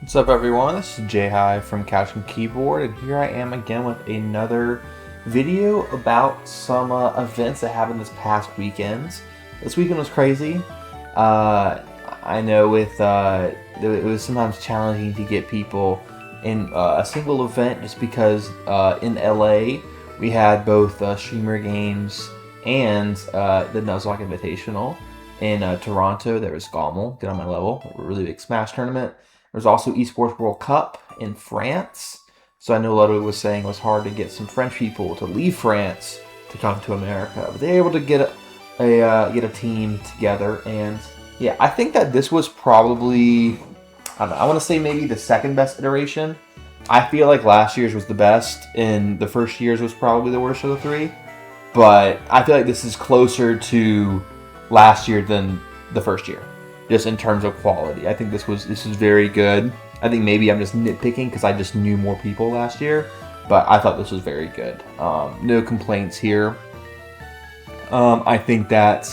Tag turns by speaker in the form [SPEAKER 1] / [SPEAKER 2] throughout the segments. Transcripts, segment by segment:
[SPEAKER 1] What's up, everyone? This is Jay High from Couch and Keyboard, and here I am again with another video about some events that happened this past weekend. This weekend was crazy. I know it was sometimes challenging to get people in a single event just because in LA we had both Streamer Games and the Nuzlocke Invitational. In Toronto, there was Gommel, Get On My Level, a really big Smash tournament. There's also Esports World Cup in France. So I know a lot of it was saying it was hard to get some French people to leave France to come to America, but they were able to get a team together. And yeah, I think that this was probably, I don't know, I want to say maybe the second best iteration. I feel like last year's was the best, and the first year's was probably the worst of the three. But I feel like this is closer to last year than the first year, just in terms of quality. I think this is very good. I think maybe I'm just nitpicking because I just knew more people last year, but I thought this was very good. No complaints here. I think that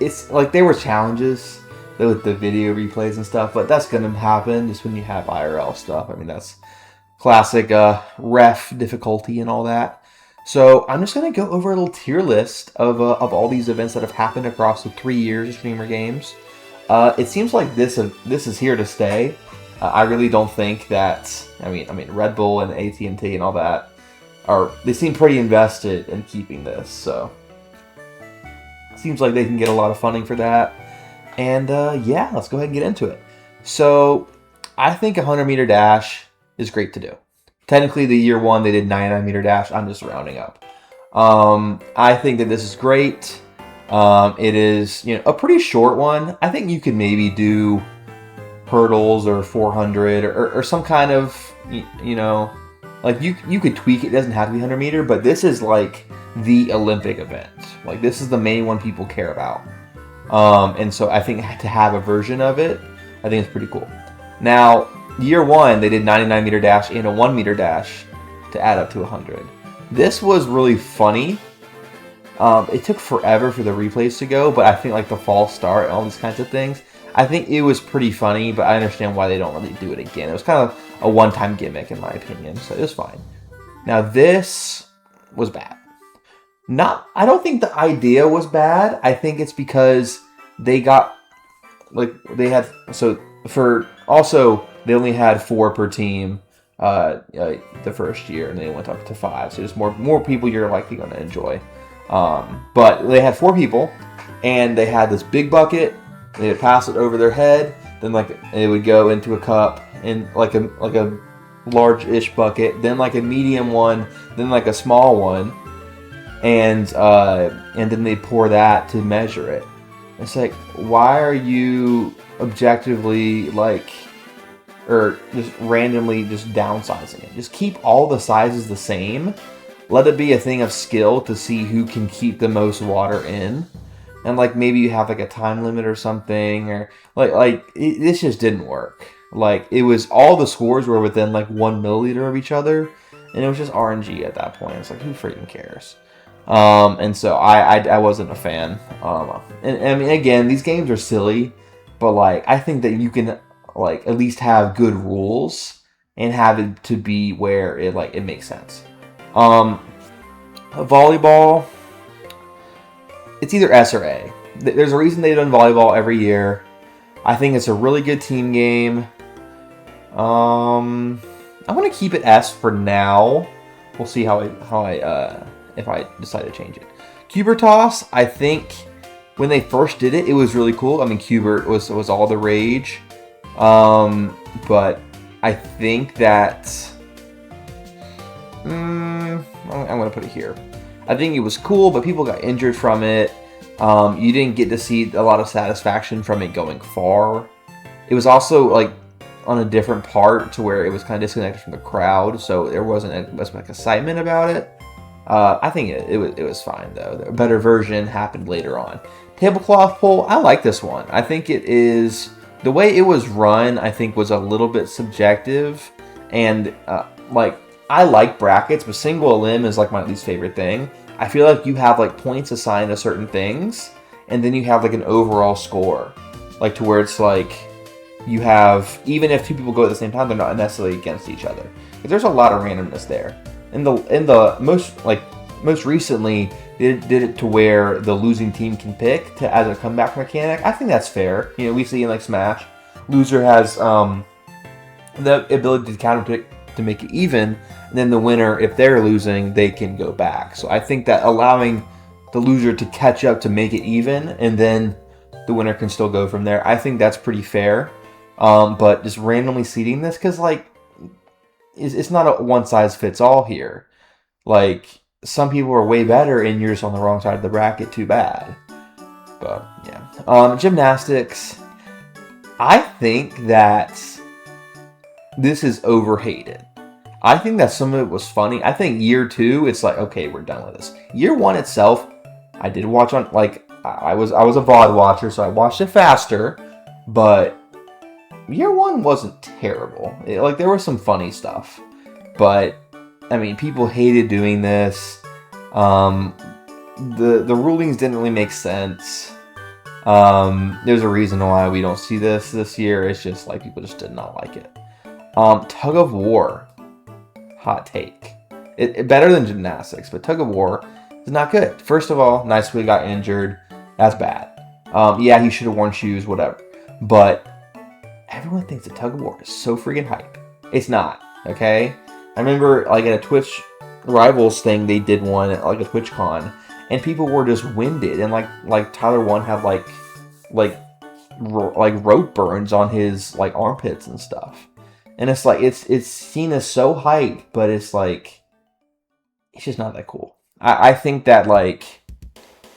[SPEAKER 1] it's like there were challenges with the video replays and stuff, but that's gonna happen just when you have IRL stuff. I mean, that's classic ref difficulty and all that. So I'm just going to go over a little tier list of all these events that have happened across the 3 years of Streamer Games. It seems like this is here to stay. I really don't think that. I mean, Red Bull and AT&T and all that they seem pretty invested in keeping this. So it seems like they can get a lot of funding for that. And yeah, let's go ahead and get into it. So I think a 100-meter dash is great to do. Technically, the year one, they did 99-meter dash. I'm just rounding up. I think that this is great. It is, a pretty short one. I think you could maybe do hurdles or 400 or some kind of, like you could tweak it. It doesn't have to be 100-meter, but this is like the Olympic event. Like, this is the main one people care about. And so I think to have a version of it, I think it's pretty cool. Now, year one, they did 99-meter dash and a 1-meter dash to add up to 100. This was really funny. It took forever for the replays to go, but I think like the false start and all these kinds of things, I think it was pretty funny, but I understand why they don't really do it again. It was kind of a one-time gimmick in my opinion, so it was fine. Now this was bad. I don't think the idea was bad. I think it's because they only had 4 per team the first year, and they went up to 5. So there's more people you're likely going to enjoy. But they had 4 people, and they had this big bucket. They would pass it over their head. Then it would go into a cup, and like a large-ish bucket. Then like a medium one. Then like a small one, and then they pour that to measure it. It's like, why are you objectively or just randomly just downsizing it? Just keep all the sizes the same. Let it be a thing of skill to see who can keep the most water in. And maybe you have a time limit or something, or this just didn't work. It was, all the scores were within 1 milliliter of each other, and it was just RNG at that point. It's who freaking cares? And so I wasn't a fan. And I mean, again, these games are silly, but I think that you can at least have good rules and have it to be where it makes sense. Volleyball, it's either S or A. There's a reason they've done volleyball every year. I think it's a really good team game. I'm gonna keep it S for now. We'll see if I decide to change it. Cuber Toss, I think when they first did it, it was really cool. I mean, Cuber was all the rage. But I think that I'm gonna put it here. I think it was cool, but people got injured from it. You didn't get to see a lot of satisfaction from it going far. It was also on a different part to where it was kind of disconnected from the crowd, so there wasn't as much excitement about it. I think it was fine though. A better version happened later on. Tablecloth pole, I like this one. I think it is, the way it was run, I think was a little bit subjective, and I like brackets, but single elim is my least favorite thing. I feel like you have points assigned to certain things, and then you have an overall score. like to where it's like you have, even if two people go at the same time, they're not necessarily against each other. There's a lot of randomness there. In the most recently, they did it to where the losing team can pick to as a comeback mechanic. I think that's fair. You know, we see in like Smash, loser has the ability to counter pick to make it even, and then the winner, if they're losing, they can go back. So I think that allowing the loser to catch up to make it even, and then the winner can still go from there, I think that's pretty fair. But just randomly seeding this, because like it's not a one size fits all here. Like some people are way better, and you're just on the wrong side of the bracket. Too bad. But yeah, gymnastics. I think that this is overhated. I think that some of it was funny. I think year 2, it's like, okay, we're done with this. Year 1 itself, I did watch on, like, I was a VOD watcher, so I watched it faster, but year 1 wasn't terrible. Like, there was some funny stuff, but, I mean, people hated doing this. The rulings didn't really make sense. There's a reason why we don't see this year. It's just, like, people just did not like it. Tug of War. Hot take. It better than gymnastics, but tug of war is not good. First of all, Nicely got injured. That's bad. Yeah, he should have worn shoes, whatever. But everyone thinks that tug of war is so freaking hype. It's not, okay? I remember, like, at a Twitch Rivals thing, they did one at, like, a TwitchCon, and people were just winded, and, like Tyler 1 had, like rope burns on his, like, armpits and stuff. And it's like, it's seen as so hype, but it's like, it's just not that cool. I think that, like,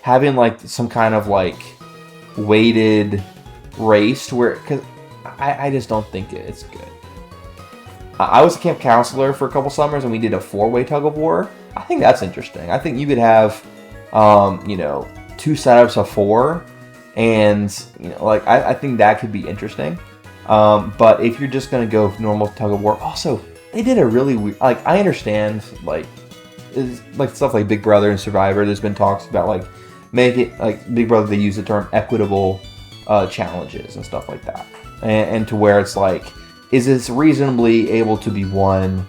[SPEAKER 1] having, like, some kind of, like, weighted race to where, because I just don't think it's good. I was a camp counselor for a couple summers, and we did a 4-way tug of war. I think that's interesting. I think you could have, 2 setups of 4, and, like, I think that could be interesting. But if you're just going to go normal tug of war, also, they did a really weird, like, I understand, like stuff like Big Brother and Survivor, there's been talks about, like, make it, like, Big Brother, they use the term equitable, challenges and stuff like that. And to where it's like, is this reasonably able to be won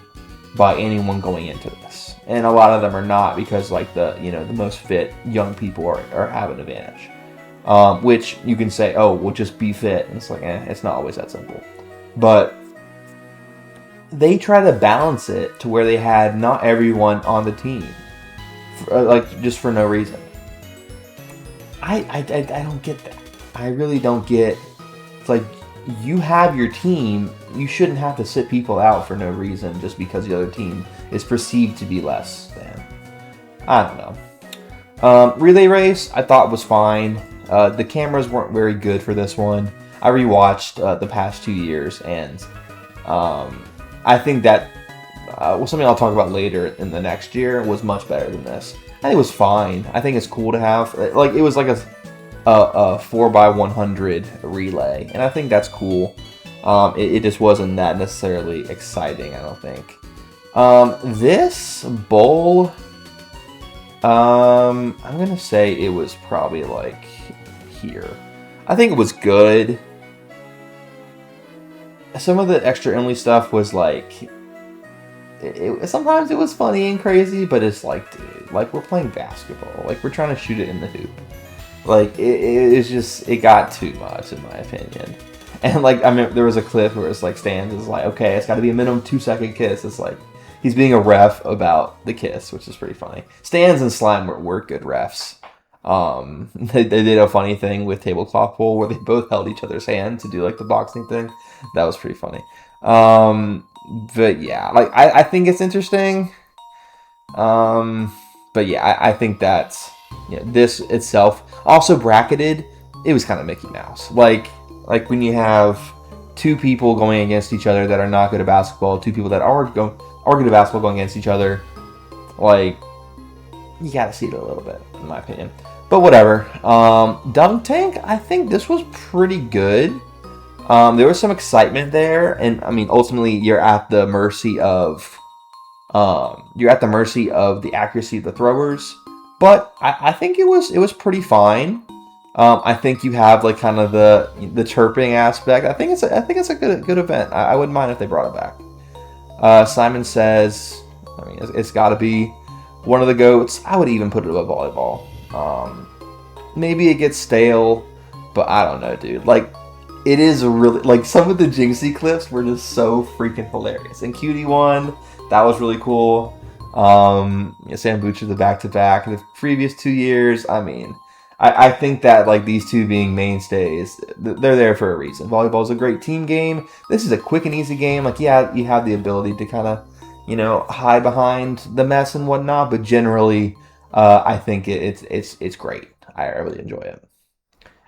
[SPEAKER 1] by anyone going into this? And a lot of them are not, because, like, the most fit young people are have an advantage. Which you can say, oh, well, just be fit. And it's like, it's not always that simple. But they try to balance it to where they had not everyone on the team, just for no reason. I don't get that. I really don't get. It's like, you have your team. You shouldn't have to sit people out for no reason just because the other team is perceived to be less than. I don't know. Relay race, I thought was fine. The cameras weren't very good for this one. I rewatched the past 2 years, and I think that something I'll talk about later in the next year was much better than this. I think it was fine. I think it's cool to have, like, it was like a 4x100 relay, and I think that's cool. It just wasn't that necessarily exciting, I don't think. This bowl, I'm gonna say it was probably like here. I think it was good. Some of the extra Emily stuff was like, sometimes it was funny and crazy, but it's like, dude, like, we're playing basketball, like, we're trying to shoot it in the hoop. Like, it got too much, in my opinion. And, like, I mean, there was a clip where it's like, Stans is like, okay, it's got to be a minimum 2-second kiss. It's like, he's being a ref about the kiss, which is pretty funny. Stans and Slime were good refs. They did a funny thing with tablecloth bowl where they both held each other's hand to do, like, the boxing thing. That was pretty funny. But yeah, like, I think it's interesting. But yeah, I think that's, this itself, also bracketed, it was kind of Mickey Mouse. Like when you have 2 people going against each other that are not good at basketball, 2 people that are good at basketball going against each other, like, you gotta see it a little bit, in my opinion. But whatever. Dunk Tank, I think this was pretty good. There was some excitement there, and I mean, ultimately, you're at the mercy of the accuracy of the throwers. But I think it was pretty fine. I think you have like kind of the chirping aspect. I think it's a good event. I wouldn't mind if they brought it back. Simon says, I mean, it's got to be one of the goats. I would even put it above volleyball. Maybe it gets stale, but I don't know, dude. Like, it is a really like some of the Jinxie clips were just so freaking hilarious. And Cutie one, that was really cool. Sambucha the back to back. The previous 2 years, I mean, I think that like these two being mainstays, they're there for a reason. Volleyball is a great team game. This is a quick and easy game. Like, yeah, you have the ability to kind of, hide behind the mess and whatnot, but generally, I think it's great. I really enjoy it.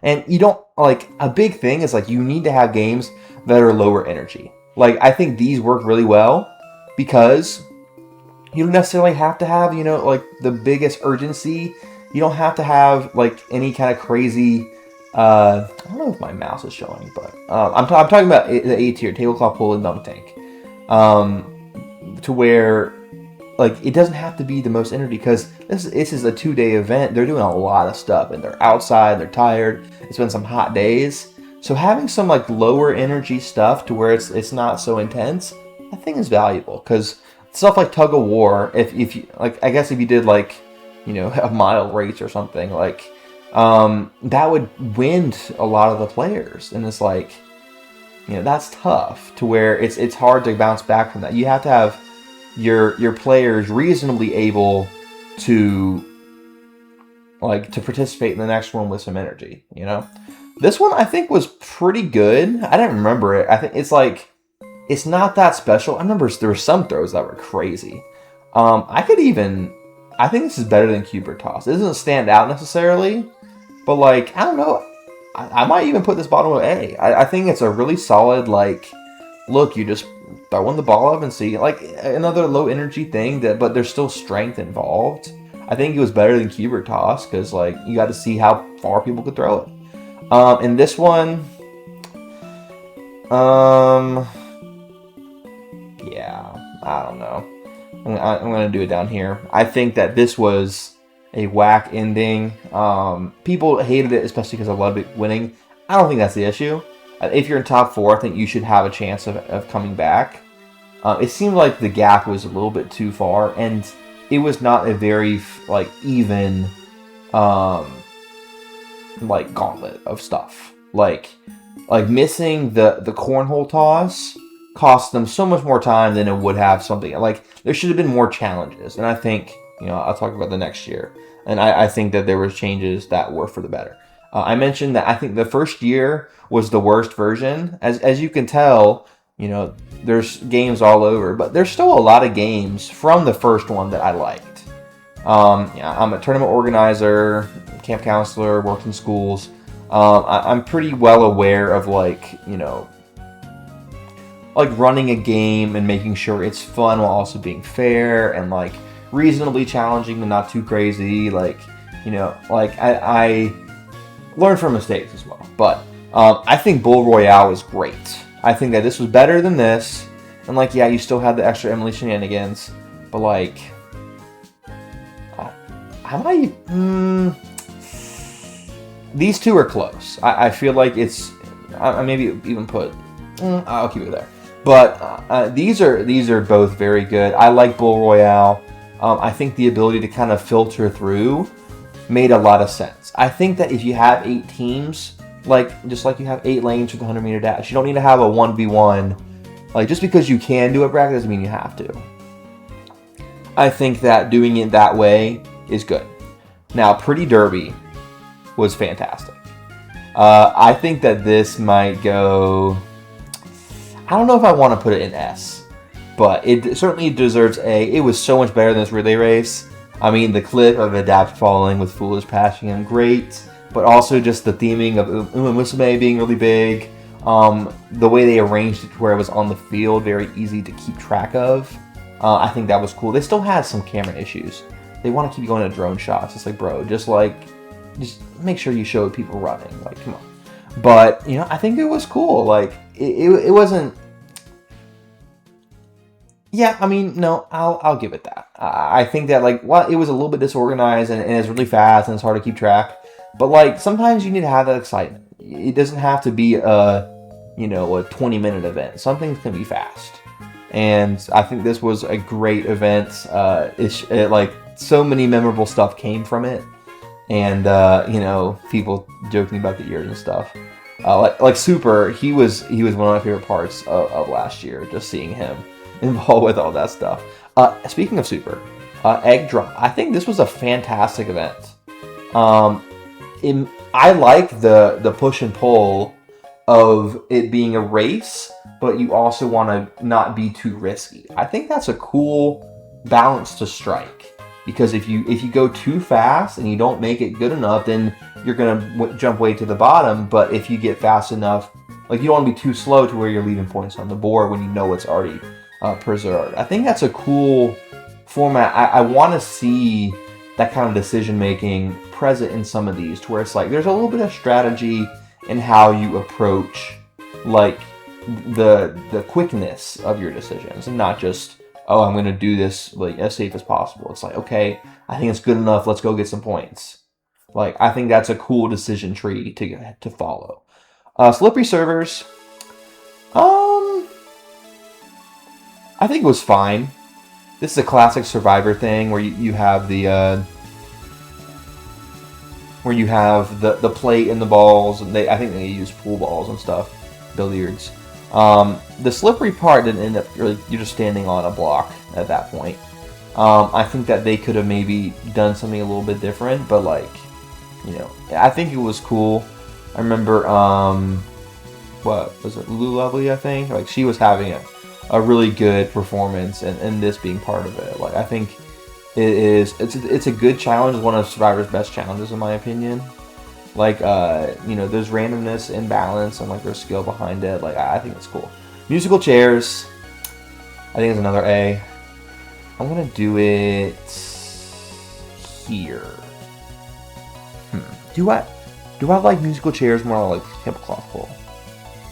[SPEAKER 1] And you don't like a big thing is like you need to have games that are lower energy. Like I think these work really well because you don't necessarily have to have, like the biggest urgency. You don't have to have like any kind of crazy. I don't know if my mouse is showing, but I'm talking about the A tier tabletop pool and dunk tank, to where like it doesn't have to be the most energy because this is a 2-day event. They're doing a lot of stuff and they're outside. They're tired. It's been some hot days, so having some like lower energy stuff to where it's not so intense, I think is valuable because stuff like tug of war. If you like, I guess if you did like a mile race or something like that would wind a lot of the players, and it's like that's tough to where it's hard to bounce back from that. You have to have your players reasonably able to to participate in the next one with some energy. This one I think was pretty good. I didn't remember it. I think it's not that special. I remember there were some throws that were crazy. I think this is better than Cube Toss. It doesn't stand out necessarily, but like I don't know. I might even put this bottom of A. I think it's a really solid look. You just throwing the ball up and see like another low energy thing but there's still strength involved. I think it was better than Cube Toss because like you got to see how far people could throw it. And this one, yeah, I don't know. I'm gonna do it down here. I think that this was a whack ending. People hated it, especially because I loved it winning. I don't think that's the issue. If you're in top 4, I think you should have a chance of coming back. It seemed like the gap was a little bit too far, and it was not a very even gauntlet of stuff. Like missing the cornhole toss cost them so much more time than it would have something like there should have been more challenges. And I think I'll talk about the next year, and I think that there was changes that were for the better. I mentioned that I think the first year was the worst version. As you can tell, there's games all over, but there's still a lot of games from the first one that I liked. I'm a tournament organizer, camp counselor, worked in schools. I'm pretty well aware of running a game and making sure it's fun while also being fair and reasonably challenging but not too crazy. I learn from mistakes as well. But I think Bull Royale is great. I think that this was better than this. And you still had the extra Emily shenanigans, but these two are close. I feel like it's. I maybe even put. I'll keep it there. But these are both very good. I like Bull Royale. I think the ability to kind of filter through made a lot of sense. I think that if you have 8 teams, just like you have 8 lanes for the 100-meter dash, you don't need to have a 1v1. Just because you can do a bracket doesn't mean you have to. I think that doing it that way is good. Now, Pretty Derby was fantastic. I think that this might go. I don't know if I want to put it in S, but it certainly deserves A. It was so much better than this relay race. I mean, the clip of Adapt falling with Foolish passing him, great. But also just the theming of Uma Musume being really big. The way they arranged it to where it was on the field, very easy to keep track of. I think that was cool. They still had some camera issues. They want to keep going to drone shots. It's bro, just make sure you show people running. Come on. But, I think it was cool. It wasn't. Yeah, I mean, no, I'll give it that. I think that, it was a little bit disorganized and it's really fast and it's hard to keep track. But like sometimes you need to have that excitement. It doesn't have to be a 20-minute event. Some things can be fast, and I think this was a great event. Like so many memorable stuff came from it, and people joking about the ears and stuff. Like Super, he was one of my favorite parts of last year. Just seeing him involved with all that stuff. Speaking of Super, Egg Drop. I think this was a fantastic event. I like the push and pull of it being a race, but you also want to not be too risky. I think that's a cool balance to strike, because if you go too fast and you don't make it good enough, then you're gonna jump way to the bottom. But if you get fast enough, like you don't want to be too slow to where you're leaving points on the board when you know it's already preserved. I think that's a cool format. I want to see that kind of decision making present in some of these, to where it's like there's a little bit of strategy in how you approach like the quickness of your decisions, and not just, oh, I'm going to do this like as safe as possible. It's like, okay, I think it's good enough, let's go get some points. Like, I think that's a cool decision tree to follow. Slippery Servers, I think it was fine. This is a classic Survivor thing where you have the plate and the balls, and I think they use pool balls and stuff, billiards. The slippery part didn't end up really. You're just standing on a block at that point. I think that they could have maybe done something a little bit different, but like, I think it was cool. I remember, what was it, Lulu Lovely? I think like she was having a really good performance, and this being part of it. Like, I think it's a good challenge. It's one of Survivor's best challenges in my opinion. Like, there's randomness and balance, and like there's skill behind it. Like, I think it's cool. Musical chairs, I think it's another A. I'm gonna do it here. Do I like musical chairs more than like tablecloth pull?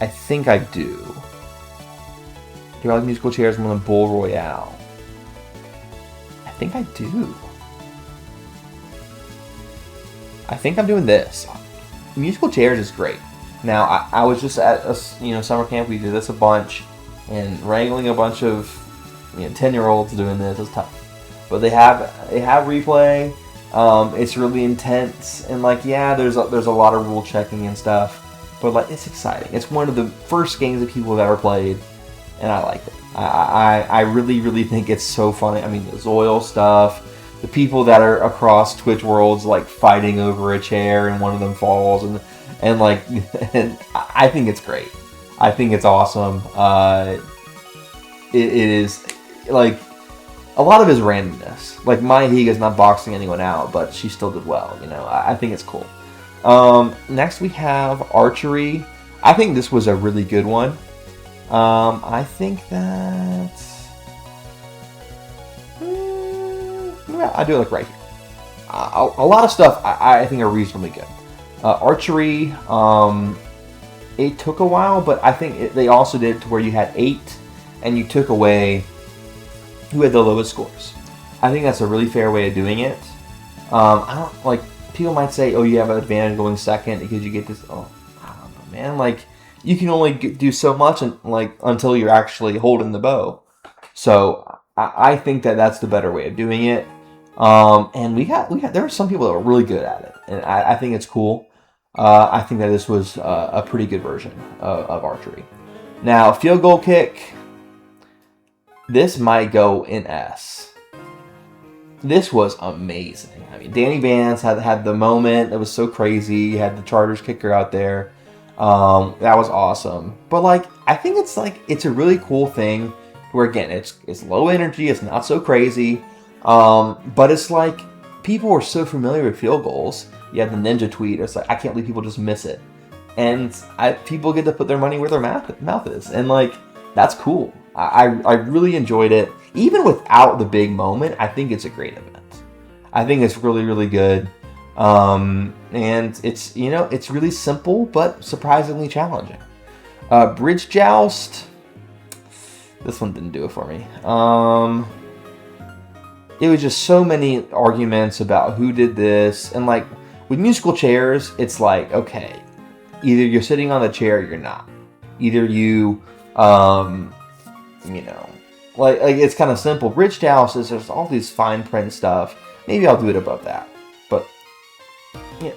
[SPEAKER 1] I think I do. Do I like musical chairs more than Bull Royale? I think I do. I think I'm doing this. Musical chairs is great. Now, I was just at summer camp. We did this a bunch, and wrangling a bunch of 10-year-olds doing this is tough. But they have replay. It's really intense, and like, yeah, there's a lot of rule checking and stuff. But like, it's exciting. It's one of the first games that people have ever played, and I like it. I really, really think it's so funny. I mean, the Zoil stuff, the people that are across Twitch worlds like fighting over a chair and one of them falls, and I think it's great. I think it's awesome. It is like a lot of his randomness. Like, Maya Higa's not boxing anyone out, but she still did well. I think it's cool. Next we have archery. I think this was a really good one. I think that I do it like right here. A lot of stuff I think are reasonably good. Archery, it took a while, but I think they also did it to where you had 8, and you took away who had the lowest scores. I think that's a really fair way of doing it. I don't like. People might say, "Oh, you have an advantage going second because you get this." Oh, I don't know, man. Like, you can only do so much, until you're actually holding the bow. So I think that that's the better way of doing it. And we got there are some people that are really good at it, and I think it's cool. I think that this was a pretty good version of archery. Now, field goal kick. This might go in S. This was amazing. I mean, Danny Vance had the moment that was so crazy. He had the Chargers kicker out there. That was awesome. But like, I think it's a really cool thing where, again, it's low energy. It's not so crazy. But it's like, people are so familiar with field goals. You had the Ninja tweet. It's like, I can't believe people just miss it. And people get to put their money where their mouth is. And like, that's cool. I really enjoyed it. Even without the big moment, I think it's a great event. I think it's really, really good. And it's, it's really simple, but surprisingly challenging. Bridge Joust. This one didn't do it for me. It was just so many arguments about who did this. And like, With musical chairs, it's like, okay, either you're sitting on the chair or you're not. Either you, you know, like it's kind of simple. Bridge to houses, there's all these fine print stuff. Maybe I'll do it above that, but yeah,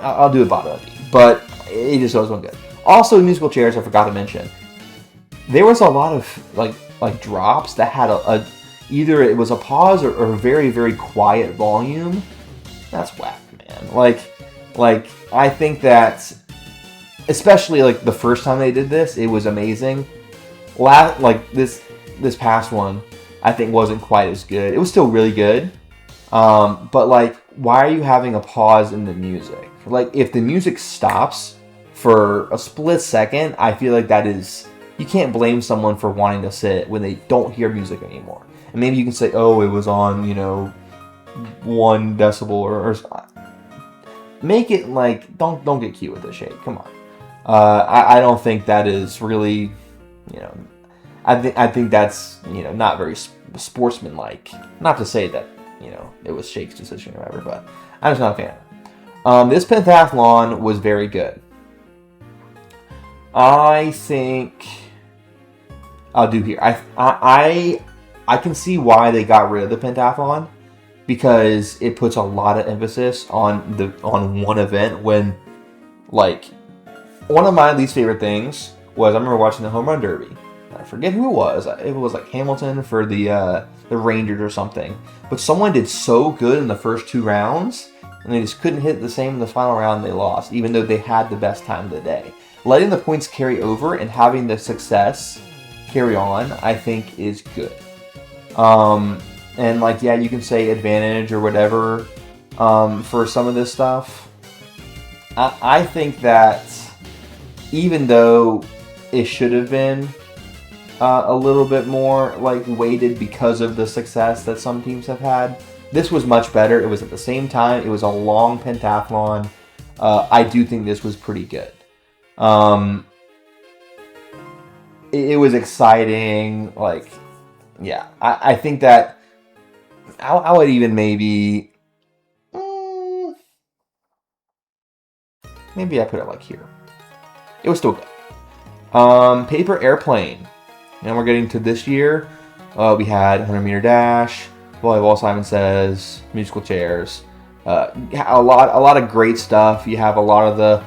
[SPEAKER 1] I'll do it bottom. But it just wasn't good. Also, musical chairs, I forgot to mention. There was a lot of like drops that had a either it was a pause or a very, very quiet volume. That's whack, man. Like I think that, especially like the first time they did this, it was amazing. Like this past one, I think wasn't quite as good. It was still really good, but like, why are you having a pause in the music? Like, if the music stops for a split second, I feel like that is, you can't blame someone for wanting to sit when they don't hear music anymore. And maybe you can say, oh, it was on, 1 decibel or make it like, don't get cute with the shade. Come on. I don't think that is really, I think that's, not very sportsmanlike. Not to say that, it was Shake's decision or whatever, but I'm just not a fan. This pentathlon was very good. I think I'll do here. I can see why they got rid of the pentathlon, because it puts a lot of emphasis on one event, when, like, one of my least favorite things was, I remember watching the home run derby. I forget who it was. It was like Hamilton for the Rangers or something. But someone did so good in the first 2 rounds, and they just couldn't hit the same in the final round. They lost, even though they had the best time of the day. Letting the points carry over and having the success carry on, I think, is good. And like, yeah, you can say advantage or whatever for some of this stuff. I think that even though it should have been a little bit more like weighted because of the success that some teams have had, this was much better. It was at the same time. It was a long pentathlon. I do think this was pretty good. It was exciting. Like, yeah, I think that I would even maybe I put it like here. It was still good. Paper airplane. And we're getting to this year. We had 100-meter dash, volleyball, Simon Says, musical chairs. A lot of great stuff. You have a lot of the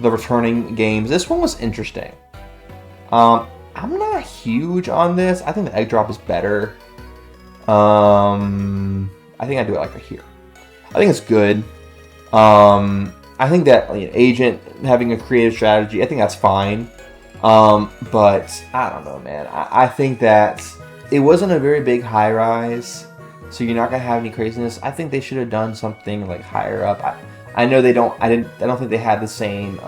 [SPEAKER 1] returning games. This one was interesting. I'm not huge on this. I think the egg drop is better. I think I do it like right here. I think it's good. I think that agent having a creative strategy, I think that's fine. But I don't know, man. I think that it wasn't a very big high rise, so you're not gonna have any craziness. I think they should have done something like higher up. I know they don't. I don't think they had the same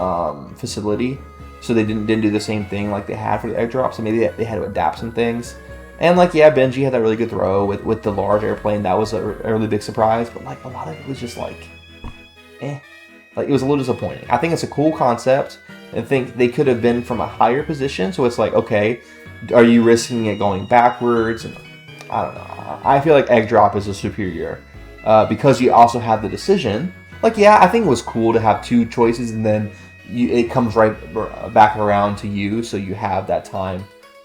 [SPEAKER 1] facility, so they didn't do the same thing like they had for the egg drop. So maybe they had to adapt some things. And like, yeah, Benji had that really good throw with the large airplane. That was a really big surprise. But like, a lot of it was just like, like, it was a little disappointing. I think it's a cool concept. I think they could have been from a higher position. So it's like, okay, are you risking it going backwards? And I don't know. I feel like egg drop is a superior because you also have the decision. Like, yeah, I think it was cool to have 2 choices, and then it comes right back around to you, so you have that time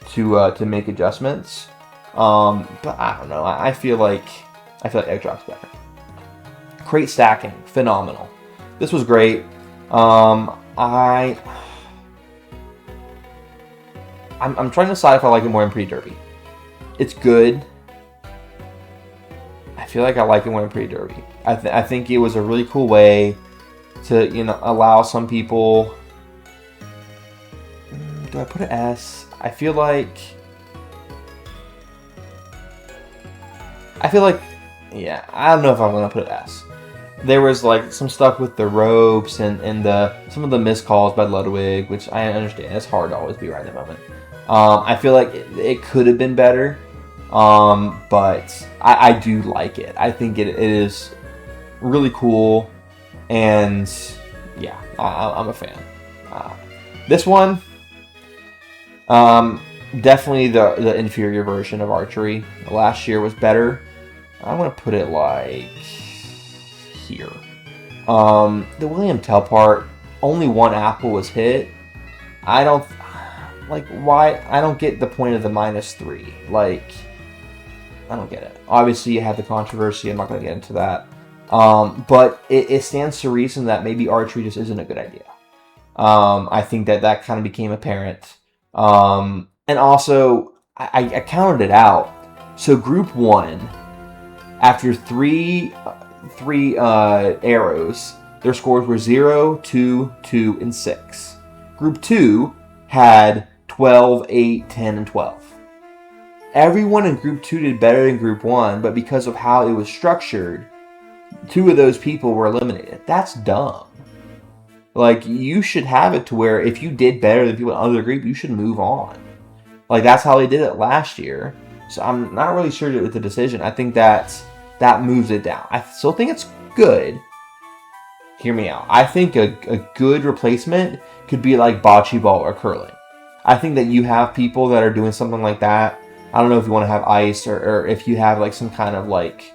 [SPEAKER 1] to make adjustments. But I don't know. I feel like egg drop's better. Crate stacking, phenomenal. This was great. I'm trying to decide if I like it more than pre-derby. It's good. I feel like I like it more than pre-derby. I think it was a really cool way to allow some people. Do I put an S? I feel like, yeah, I don't know if I'm gonna put an S. There was like some stuff with the ropes and some of the missed calls by Ludwig, which I understand. It's hard to always be right in the moment. I feel like it could have been better, but I do like it. I think it is really cool, and yeah, I'm a fan. This one, definitely the inferior version of archery. Last year was better. I'm gonna put it like here. The William Tell part, only one apple was hit. I don't like why. I don't get the point of the -3. Like, I don't get it. Obviously, you have the controversy. I'm not going to get into that. But it stands to reason that maybe archery just isn't a good idea. I think that kind of became apparent. And also, I counted it out. So Group 1, after three arrows, their scores were 0, 2, 2, and 6. Group 2 had 12, 8, 10, and 12. Everyone in Group 2 did better than Group 1, but because of how it was structured, 2 of those people were eliminated. That's dumb. Like, you should have it to where if you did better than people in other group, you should move on. Like, that's how they did it last year. So I'm not really sure with the decision. I think that moves it down. I still think it's good. Hear me out. I think a good replacement could be like bocce ball or curling. I think that you have people that are doing something like that. I don't know if you want to have ice or if you have like some kind of like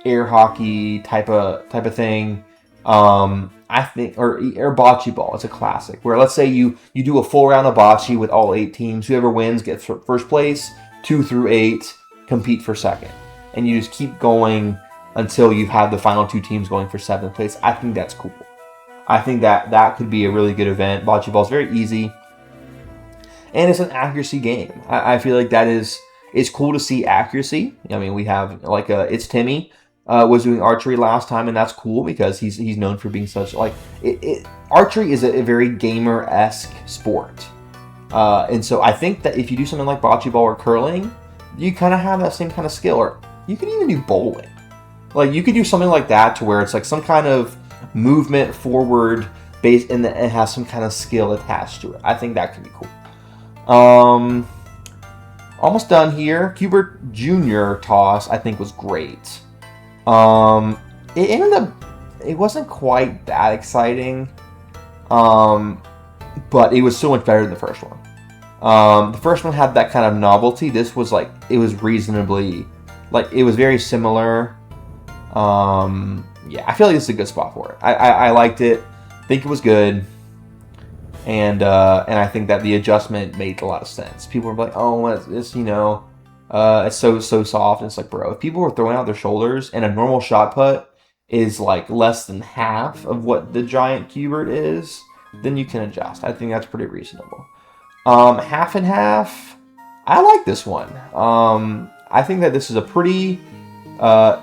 [SPEAKER 1] air hockey type of thing. I think or bocce ball. It's a classic where let's say you do a full round of bocce with all 8 teams. Whoever wins gets first place. 2 through 8 compete for second, and you just keep going until you have the final 2 teams going for 7th place. I think that's cool. I think that could be a really good event. Bocce ball is very easy, and it's an accuracy game. I feel like it's cool to see accuracy. I mean, we have like it's Timmy was doing archery last time, and that's cool because he's known for being such like archery is a very gamer-esque sport, and so I think that if you do something like bocce ball or curling, you kind of have that same kind of skill. Or you could even do bowling. Like you could do something like that to where it's like some kind of movement forward base, and it has some kind of skill attached to it. I think that could be cool. Almost done here. Q*bert Jr. toss I think was great. It ended up, it wasn't quite that exciting, but it was so much better than the first one. The first one had that kind of novelty. This was like, it was reasonably, like, it was very similar. Yeah, I feel like this is a good spot for it. I liked it. I think it was good. And I think that the adjustment made a lot of sense. People were like, oh, it's it's so soft. And it's like, bro, if people were throwing out their shoulders and a normal shot put is like less than half of what the giant Q*bert is, then you can adjust. I think that's pretty reasonable. Half and half, I like this one. I think that this is a pretty, I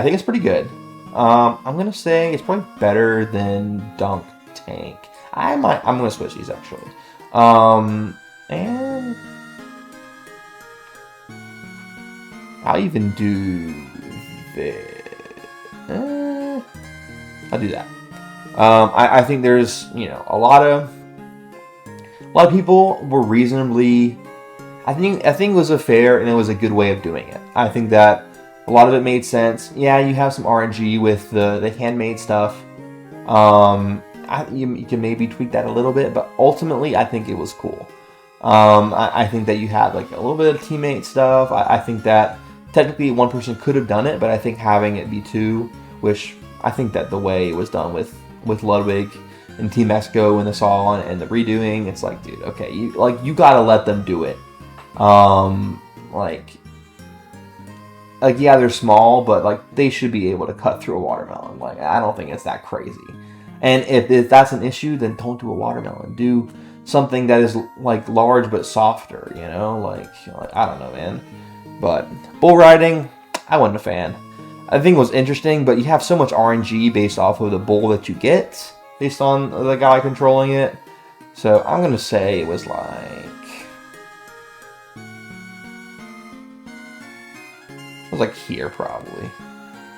[SPEAKER 1] think it's pretty good. I'm gonna say it's probably better than Dunk Tank. I'm gonna switch these actually. And I'll even do this. I'll do that. I think there's a lot of people were reasonably. I think it was a fair and it was a good way of doing it. I think that a lot of it made sense. Yeah, you have some RNG with the handmade stuff. You can maybe tweak that a little bit, but ultimately I think it was cool. I think that you had like a little bit of teammate stuff. I think that technically one person could have done it, but I think having it be 2, which I think that the way it was done with Ludwig and Team Mexico and the Saw and the redoing, it's like, dude, okay, you gotta let them do it. Yeah, they're small, but like they should be able to cut through a watermelon. Like I don't think it's that crazy. And if that's an issue, then don't do a watermelon. Do something that is like large but softer. Like I don't know, man. But bull riding, I wasn't a fan. I think it was interesting, but you have so much RNG based off of the bull that you get based on the guy controlling it. So I'm gonna say it was like here probably.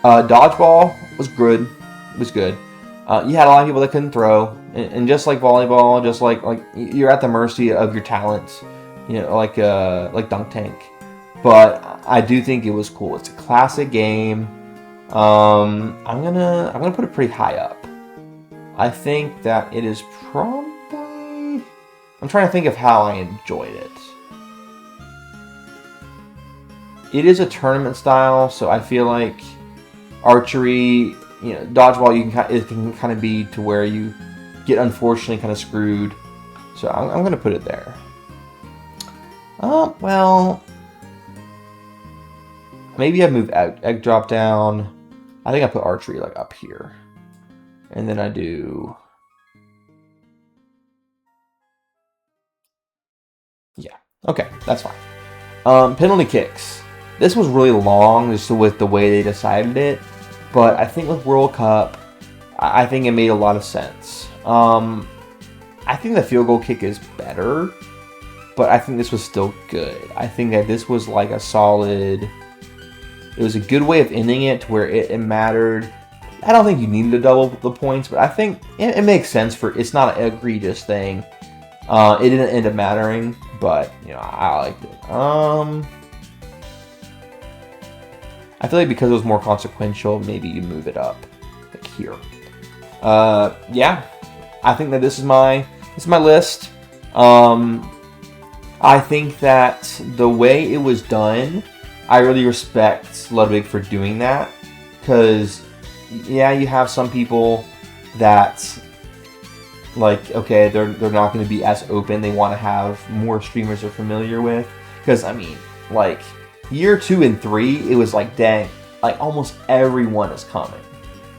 [SPEAKER 1] Dodgeball was good. It was good. You had a lot of people that couldn't throw, and just like volleyball, just like you're at the mercy of your talents. Like Dunk Tank. But I do think it was cool. It's a classic game. I'm gonna put it pretty high up. I think that it is probably. I'm trying to think of how I enjoyed it. It is a tournament style, so I feel like archery dodgeball, it can kind of be to where you get unfortunately kind of screwed. So I'm going to put it there. Well, maybe I move egg drop down. I think I put archery like up here. And then I do... Yeah, okay, that's fine. Penalty kicks. This was really long just with the way they decided it. But I think with World Cup, I think it made a lot of sense. I think the field goal kick is better, but I think this was still good. I think that this was like a solid... It was a good way of ending it to where it mattered. I don't think you needed to double the points, but I think it makes sense for... It's not an egregious thing. It didn't end up mattering, but, I liked it. I feel like because it was more consequential, maybe you move it up, like here. Yeah, I think that this is my list. I think that the way it was done, I really respect Ludwig for doing that, because yeah, you have some people that like, okay, they're not going to be as open. They want to have more streamers they're familiar with, because I mean, like, year 2 and 3, it was like, dang, like almost everyone is coming.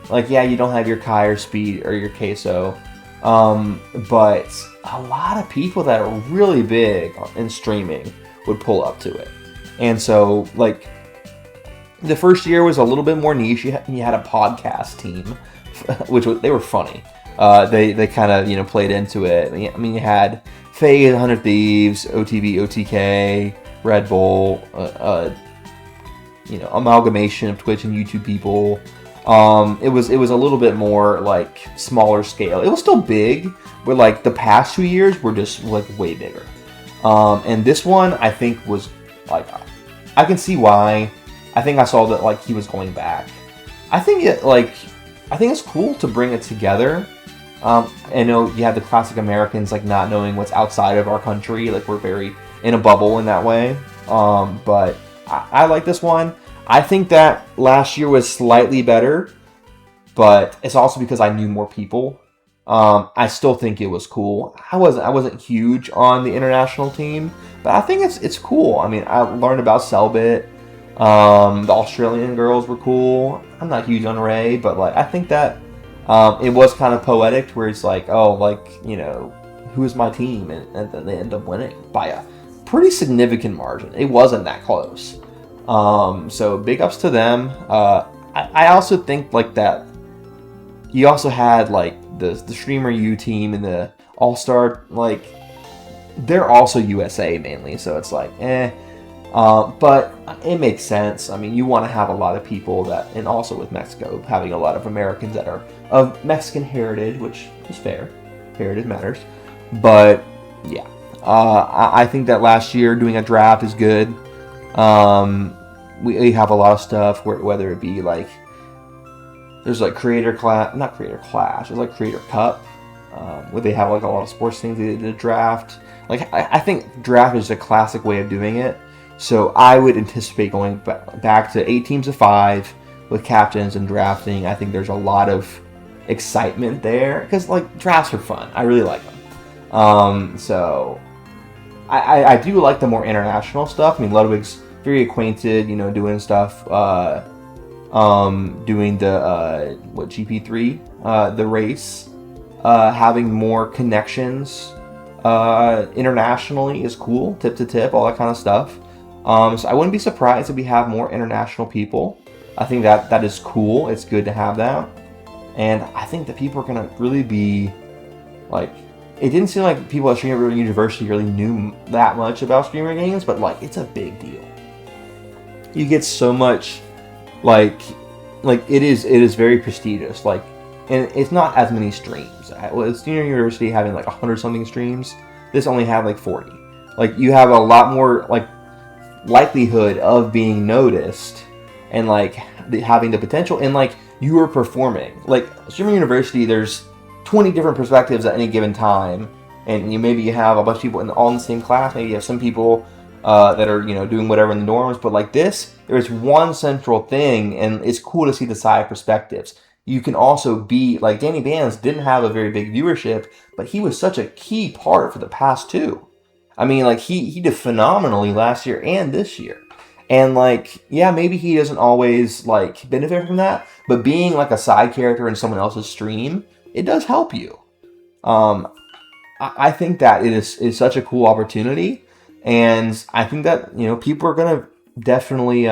[SPEAKER 1] Like, yeah, you don't have your Kai or Speed or your Queso, but a lot of people that are really big in streaming would pull up to it. And so, like, the first year was a little bit more niche. You had a podcast team, which they were funny. They kind of, played into it. I mean, you had Faye, 100 Thieves, OTV, OTK, Red Bull, amalgamation of Twitch and YouTube people. It was a little bit more like smaller scale. It was still big, but like the past 2 years were just like way bigger. And this one I think was like, I can see why. I think I saw that like he was going back. I think it's cool to bring it together. I know you have the classic Americans like not knowing what's outside of our country. Like, we're very in a bubble in that way. But I like this one. I think that last year was slightly better, but it's also because I knew more people. I still think it was cool. I wasn't huge on the international team, but I think it's cool. I mean, I learned about Selbit. The Australian girls were cool. I'm not huge on Ray, but like, I think that it was kind of poetic, where it's like, oh, like, who's my team, and then they end up winning by a pretty significant margin. It wasn't that close. So big ups to them. I also think like that you also had like the Streamer U team and the All-Star, like, they're also USA mainly, so it's like, but it makes sense. I mean, you want to have a lot of people that, and also with Mexico, having a lot of Americans that are of Mexican heritage, which is fair. Heritage matters. But yeah, I think that last year doing a draft is good. We have a lot of stuff whether it be like, there's like not Creator Clash, there's like Creator Cup, where they have like a lot of sports things. They did a draft. Like, I think draft is a classic way of doing it. So I would anticipate going back to 8 teams of 5 with captains and drafting. I think there's a lot of excitement there, because like, drafts are fun. I really like them. So I do like the more international stuff. I mean, Ludwig's very acquainted, doing stuff, doing the GP3, the race, having more connections internationally is cool. Tip to tip, all that kind of stuff. So I wouldn't be surprised if we have more international people. I think that is cool. It's good to have that. And I think that people are going to really be, like, it didn't seem like people at Streamer University really knew that much about streamer games, but like, it's a big deal. You get so much, like it is very prestigious. Like, and it's not as many streams. With Streamer University having like 100-something streams, this only had like 40. Like, you have a lot more like likelihood of being noticed, and like having the potential, and like, you are performing. Like, Streamer University, there's 20 different perspectives at any given time, and maybe you have a bunch of people all in the same class. Maybe you have some people that are doing whatever in the norms, but like this, there's one central thing, and it's cool to see the side perspectives. you can also be like Danny Bands didn't have a very big viewership, but he was such a key part for the past two. I mean, like he did phenomenally last year and this year. And like, yeah, maybe he doesn't always like benefit from that, but being like a side character in someone else's stream, it does help you. Um, I think that it is such a cool opportunity, and I think that people are gonna definitely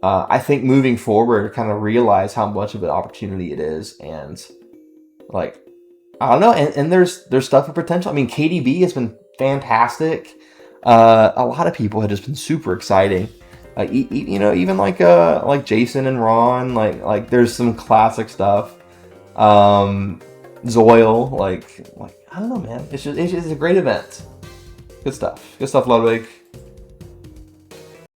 [SPEAKER 1] I think moving forward kind of realize how much of an opportunity it is, and like I don't know, and there's stuff of potential. I mean, KDB has been fantastic. A lot of people have just been super exciting. Even like Jason and Ron, like there's some classic stuff. Um, Zoil, like I don't know, man. It's just a great event. Good stuff. Good stuff, Ludwig.